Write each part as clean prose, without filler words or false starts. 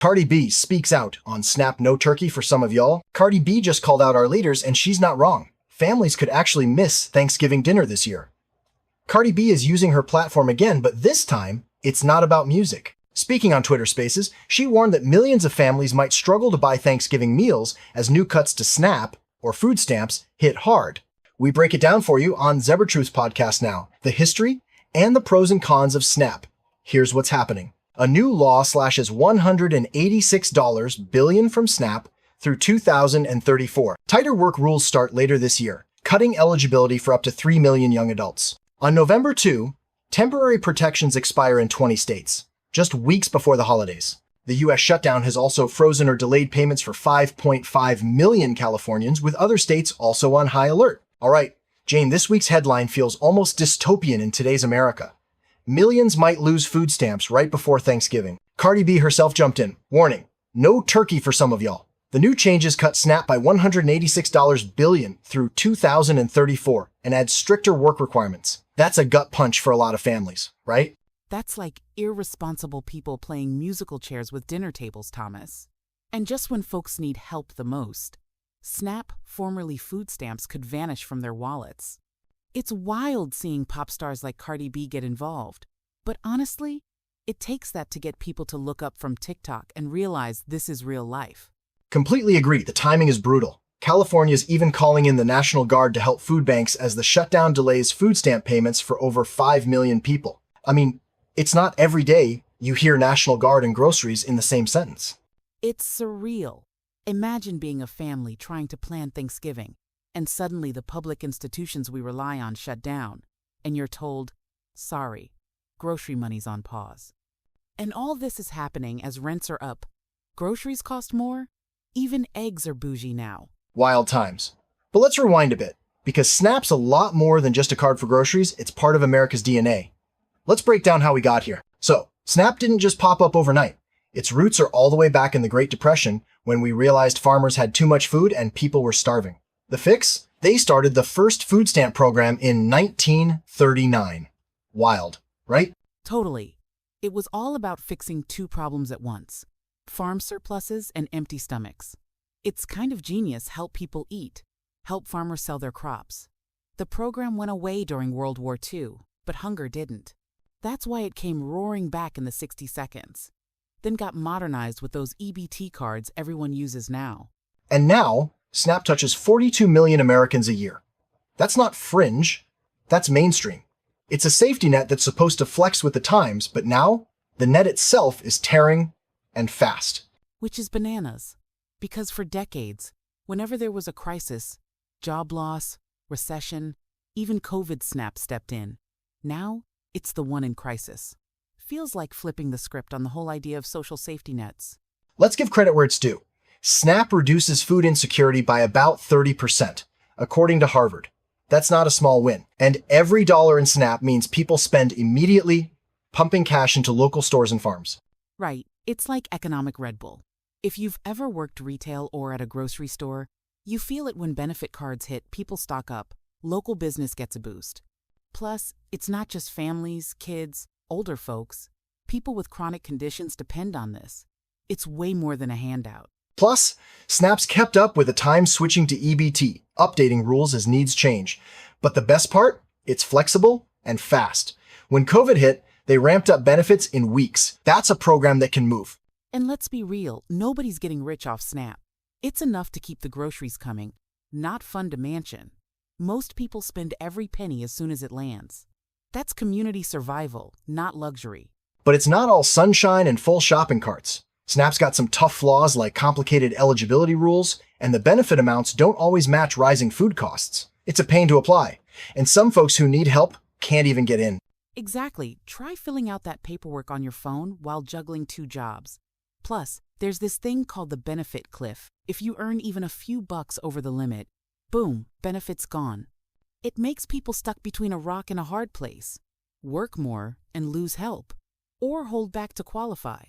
Cardi B speaks out on Snap No Turkey for some of y'all. Cardi B just called out our leaders, and she's not wrong. Families could actually miss Thanksgiving dinner this year. Cardi B is using her platform again, but this time, it's not about music. Speaking on Twitter Spaces, she warned that millions of families might struggle to buy Thanksgiving meals as new cuts to SNAP, or food stamps, hit hard. We break it down for you on ZebraTruth podcast now, the history and the pros and cons of SNAP. Here's what's happening. A new law slashes $186 billion from SNAP through 2034. Tighter work rules start later this year, cutting eligibility for up to 3 million young adults. On November 2, temporary protections expire in 20 states, just weeks before the holidays. The U.S. shutdown has also frozen or delayed payments for 5.5 million Californians, with other states also on high alert. All right, Jane, this week's headline feels almost dystopian in today's America. Millions might lose food stamps right before Thanksgiving. Cardi B herself jumped in. Warning, no turkey for some of y'all. The new changes cut SNAP by $186 billion through 2034 and add stricter work requirements. That's a gut punch for a lot of families, right? That's like irresponsible people playing musical chairs with dinner tables, Thomas. And just when folks need help the most, SNAP, formerly food stamps, could vanish from their wallets. It's wild seeing pop stars like Cardi B get involved. But honestly, it takes that to get people to look up from TikTok and realize this is real life. Completely agree. The timing is brutal. California is even calling in the National Guard to help food banks as the shutdown delays food stamp payments for over 5 million people. I mean, it's not every day you hear National Guard and groceries in the same sentence. It's surreal. Imagine being a family trying to plan Thanksgiving, and suddenly the public institutions we rely on shut down, and you're told, sorry, grocery money's on pause. And all this is happening as rents are up, groceries cost more, even eggs are bougie now. Wild times. But let's rewind a bit, because SNAP's a lot more than just a card for groceries. It's part of America's DNA. Let's break down how we got here. So, SNAP didn't just pop up overnight. Its roots are all the way back in the Great Depression, when we realized farmers had too much food and people were starving. The fix? They started the first food stamp program in 1939. Wild, right? Totally. It was all about fixing two problems at once: farm surpluses and empty stomachs. It's kind of genius. Help people eat, help farmers sell their crops. The program went away during World War II, but hunger didn't. That's why it came roaring back in the 60 seconds, then got modernized with those EBT cards everyone uses now. And now, SNAP touches 42 million Americans a year. That's not fringe, that's mainstream. It's a safety net that's supposed to flex with the times, but now, the net itself is tearing and fast. Which is bananas, because for decades, whenever there was a crisis, job loss, recession, even COVID SNAP stepped in. Now, it's the one in crisis. Feels like flipping the script on the whole idea of social safety nets. Let's give credit where it's due. SNAP reduces food insecurity by about 30%, according to Harvard. That's not a small win. And every dollar in SNAP means people spend immediately, pumping cash into local stores and farms. Right. It's like economic Red Bull. If you've ever worked retail or at a grocery store, you feel it when benefit cards hit, people stock up, local business gets a boost. Plus, it's not just families, kids, older folks. People with chronic conditions depend on this. It's way more than a handout. Plus, SNAP's kept up with the time switching to EBT, updating rules as needs change. But the best part? It's flexible and fast. When COVID hit, they ramped up benefits in weeks. That's a program that can move. And let's be real, nobody's getting rich off SNAP. It's enough to keep the groceries coming, not fund a mansion. Most people spend every penny as soon as it lands. That's community survival, not luxury. But it's not all sunshine and full shopping carts. SNAP's got some tough flaws like complicated eligibility rules, and the benefit amounts don't always match rising food costs. It's a pain to apply, and some folks who need help can't even get in. Exactly. Try filling out that paperwork on your phone while juggling 2 jobs. Plus, there's this thing called the benefit cliff. If you earn even a few bucks over the limit, boom, benefits gone. It makes people stuck between a rock and a hard place. Work more and lose help, or hold back to qualify.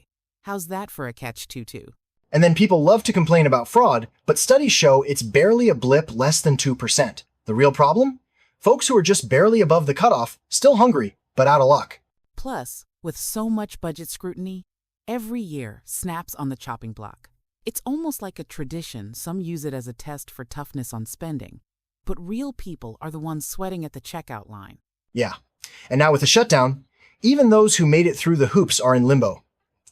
How's that for a catch-22? And then people love to complain about fraud, but studies show it's barely a blip less than 2%. The real problem? Folks who are just barely above the cutoff, still hungry, but out of luck. Plus, with so much budget scrutiny, Every year, SNAP's on the chopping block. It's almost like a tradition. Some use it as a test for toughness on spending. But real people are the ones sweating at the checkout line. Yeah. And now with the shutdown, even those who made it through the hoops are in limbo.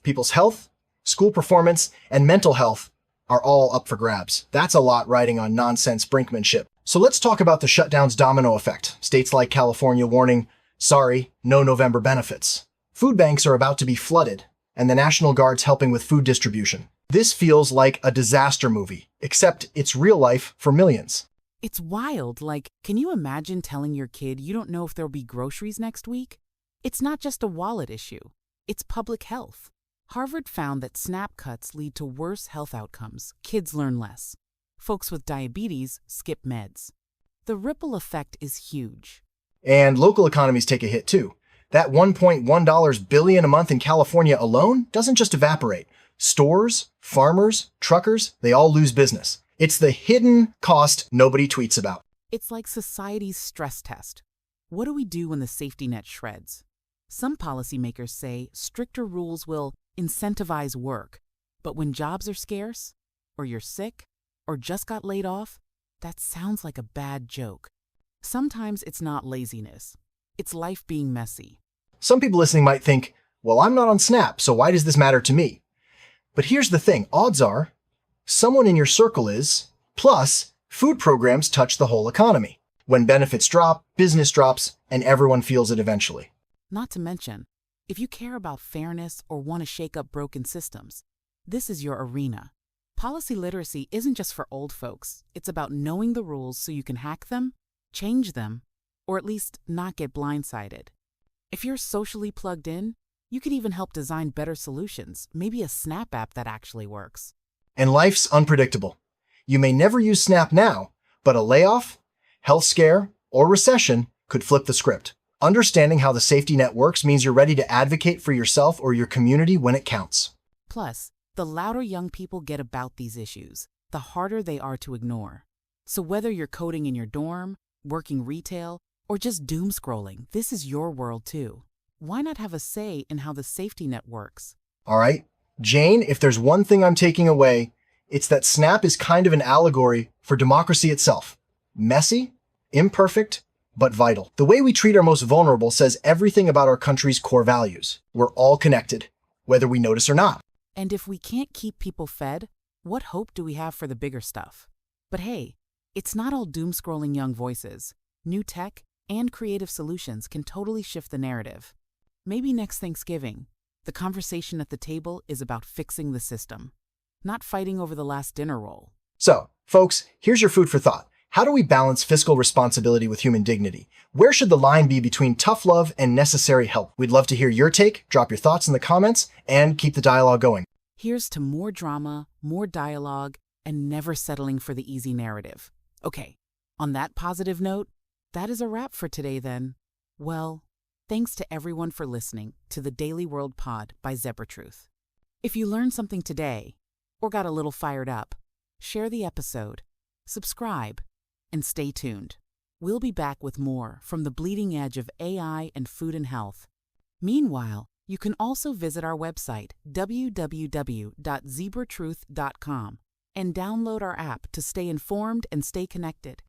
People's health, school performance, and mental health are all up for grabs. That's a lot riding on nonsense brinkmanship. So let's talk about the shutdown's domino effect. States like California warning, sorry, no November benefits. Food banks are about to be flooded, and the National Guard's helping with food distribution. This feels like a disaster movie, except it's real life for millions. It's wild. Like, can you imagine telling your kid you don't know if there'll be groceries next week? It's not just a wallet issue. It's public health. Harvard found that SNAP cuts lead to worse health outcomes. Kids learn less. Folks with diabetes skip meds. The ripple effect is huge. And local economies take a hit too. That $1.1 billion a month in California alone doesn't just evaporate. Stores, farmers, truckers, they all lose business. It's the hidden cost nobody tweets about. It's like society's stress test. What do we do when the safety net shreds? Some policymakers say stricter rules will incentivize work. But when jobs are scarce, or you're sick, or just got laid off, that sounds like a bad joke. Sometimes it's not laziness. It's life being messy. Some people listening might think, well, I'm not on SNAP, so why does this matter to me? But here's the thing. Odds are, someone in your circle is, plus, food programs touch the whole economy. When benefits drop, business drops, and everyone feels it eventually. Not to mention, if you care about fairness or want to shake up broken systems, this is your arena. Policy literacy isn't just for old folks. It's about knowing the rules so you can hack them, change them, or at least not get blindsided. If you're socially plugged in, you could even help design better solutions, maybe a SNAP app that actually works. And life's unpredictable. You may never use SNAP now, but a layoff, health scare, or recession could flip the script. Understanding how the safety net works means you're ready to advocate for yourself or your community when it counts. Plus, the louder young people get about these issues, the harder they are to ignore. So whether you're coding in your dorm, working retail, or just doom scrolling, this is your world too. Why not have a say in how the safety net works? All right, Jane, if there's one thing I'm taking away, it's that SNAP is kind of an allegory for democracy itself. Messy, imperfect, but vital. The way we treat our most vulnerable says everything about our country's core values. We're all connected, whether we notice or not. And if we can't keep people fed, what hope do we have for the bigger stuff? But hey, it's not all doom-scrolling young voices. New tech and creative solutions can totally shift the narrative. Maybe next Thanksgiving, the conversation at the table is about fixing the system, not fighting over the last dinner roll. So, folks, here's your food for thought. How do we balance fiscal responsibility with human dignity? Where should the line be between tough love and necessary help? We'd love to hear your take. Drop your thoughts in the comments and keep the dialogue going. Here's to more drama, more dialogue, and never settling for the easy narrative. Okay, on that positive note, that is a wrap for today then. Well, thanks to everyone for listening to the Daily World Pod by ZebraTruth. If you learned something today, or got a little fired up, share the episode, subscribe, and stay tuned. We'll be back with more from the bleeding edge of AI and food and health. Meanwhile, you can also visit our website, www.ZebraTruth.com, and download our app to stay informed and stay connected.